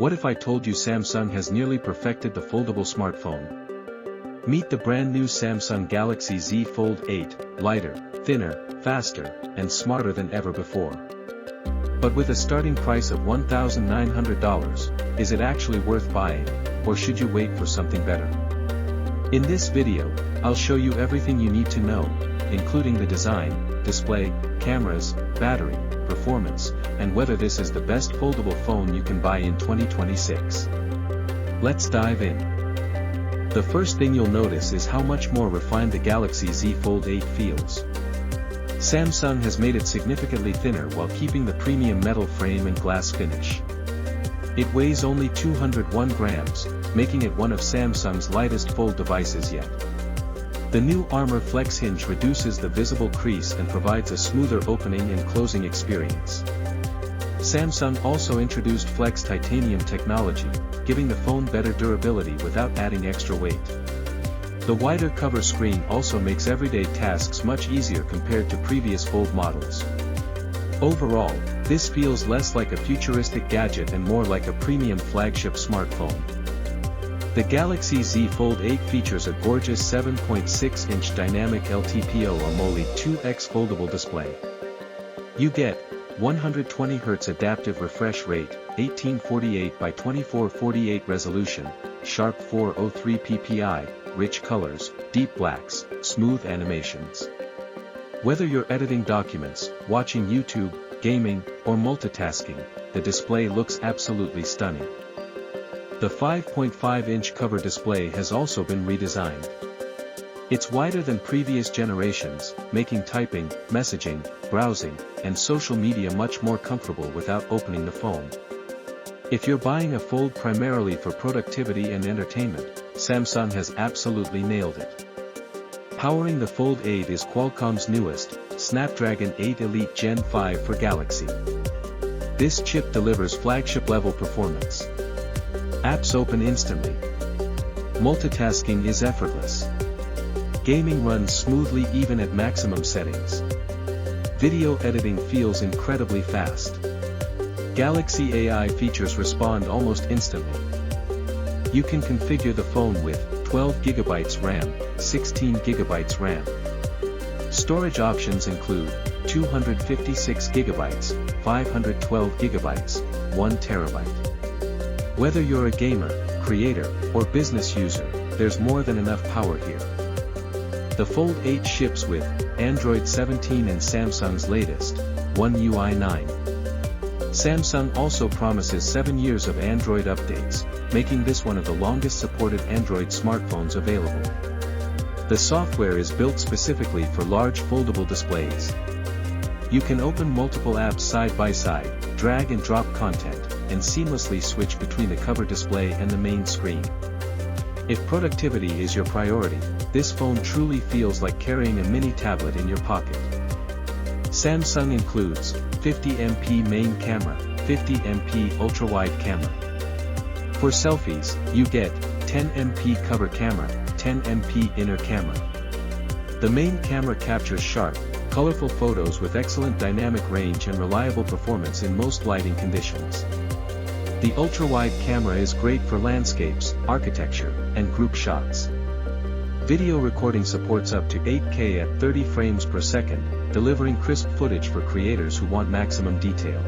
What if I told you Samsung has nearly perfected the foldable smartphone? Meet the brand new Samsung Galaxy Z Fold 8, lighter, thinner, faster, and smarter than ever before. But with a starting price of $1,900, is it actually worth buying, or should you wait for something better? In this video, I'll show you everything you need to know, including the design, display, cameras, battery, performance, and whether this is the best foldable phone you can buy in 2026. Let's dive in. The first thing you'll notice is how much more refined the Galaxy Z Fold 8 feels. Samsung has made it significantly thinner while keeping the premium metal frame and glass finish. It weighs only 201 grams, making it one of Samsung's lightest fold devices yet. The new Armor Flex hinge reduces the visible crease and provides a smoother opening and closing experience. Samsung also introduced Flex titanium technology, giving the phone better durability without adding extra weight. The wider cover screen also makes everyday tasks much easier compared to previous Fold models. Overall, this feels less like a futuristic gadget and more like a premium flagship smartphone. The Galaxy Z Fold 8 features a gorgeous 7.6-inch dynamic LTPO AMOLED 2X foldable display. You get 120Hz adaptive refresh rate, 1848 by 2448 resolution, sharp 403 ppi, rich colors, deep blacks, smooth animations. Whether you're editing documents, watching YouTube, gaming, or multitasking, the display looks absolutely stunning. The 5.5-inch cover display has also been redesigned. It's wider than previous generations, making typing, messaging, browsing, and social media much more comfortable without opening the phone. If you're buying a Fold primarily for productivity and entertainment, Samsung has absolutely nailed it. Powering the Fold 8 is Qualcomm's newest, Snapdragon 8 Elite Gen 5 for Galaxy. This chip delivers flagship-level performance. Apps open instantly. Multitasking is effortless. Gaming runs smoothly even at maximum settings. Video editing feels incredibly fast. Galaxy AI features respond almost instantly. You can configure the phone with 12GB RAM, 16GB RAM. Storage options include 256GB, 512GB, 1TB. Whether you're a gamer, creator, or business user, there's more than enough power here. The Fold 8 ships with Android 17 and Samsung's latest, One UI 9. Samsung also promises 7 years of Android updates, making this one of the longest supported Android smartphones available. The software is built specifically for large foldable displays. You can open multiple apps side by side, drag and drop content, and seamlessly switch between the cover display and the main screen. If productivity is your priority, this phone truly feels like carrying a mini tablet in your pocket. Samsung includes 50MP main camera, 50MP ultra-wide camera. For selfies, you get 10MP cover camera, 10MP inner camera. The main camera captures sharp, colorful photos with excellent dynamic range and reliable performance in most lighting conditions. The ultra-wide camera is great for landscapes, architecture, and group shots. Video recording supports up to 8K at 30 frames per second, delivering crisp footage for creators who want maximum detail.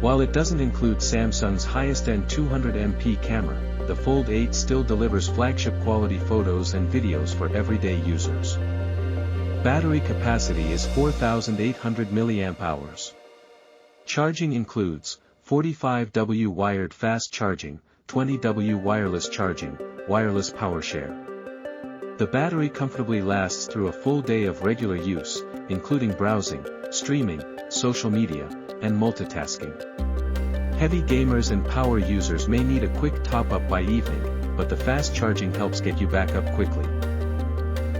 While it doesn't include Samsung's highest-end 200MP camera, the Fold 8 still delivers flagship-quality photos and videos for everyday users. Battery capacity is 4,800 mAh. Charging includes 45W wired fast charging, 20W wireless charging, wireless power share. The battery comfortably lasts through a full day of regular use, including browsing, streaming, social media, and multitasking. Heavy gamers and power users may need a quick top-up by evening, but the fast charging helps get you back up quickly.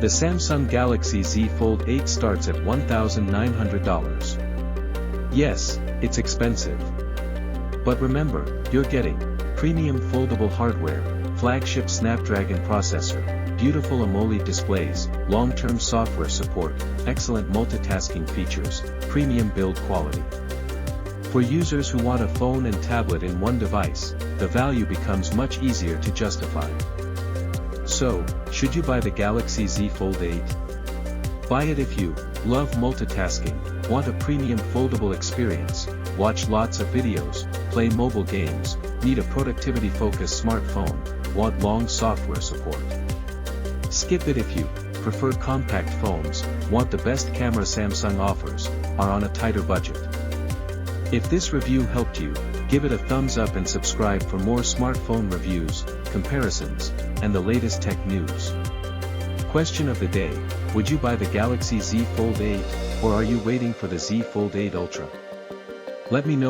The Samsung Galaxy Z Fold 8 starts at $1,900. Yes, it's expensive. But remember, you're getting premium foldable hardware, flagship Snapdragon processor, beautiful AMOLED displays, long-term software support, excellent multitasking features, premium build quality. For users who want a phone and tablet in one device, the value becomes much easier to justify. So, should you buy the Galaxy Z Fold 8? Buy it if you love multitasking, want a premium foldable experience, watch lots of videos, play mobile games, need a productivity-focused smartphone, want long software support. Skip it if you prefer compact phones, want the best camera Samsung offers, are on a tighter budget. If this review helped you, give it a thumbs up and subscribe for more smartphone reviews, comparisons, and the latest tech news. Question of the day: would you buy the Galaxy Z Fold 8, or are you waiting for the Z Fold 8 Ultra? Let me know.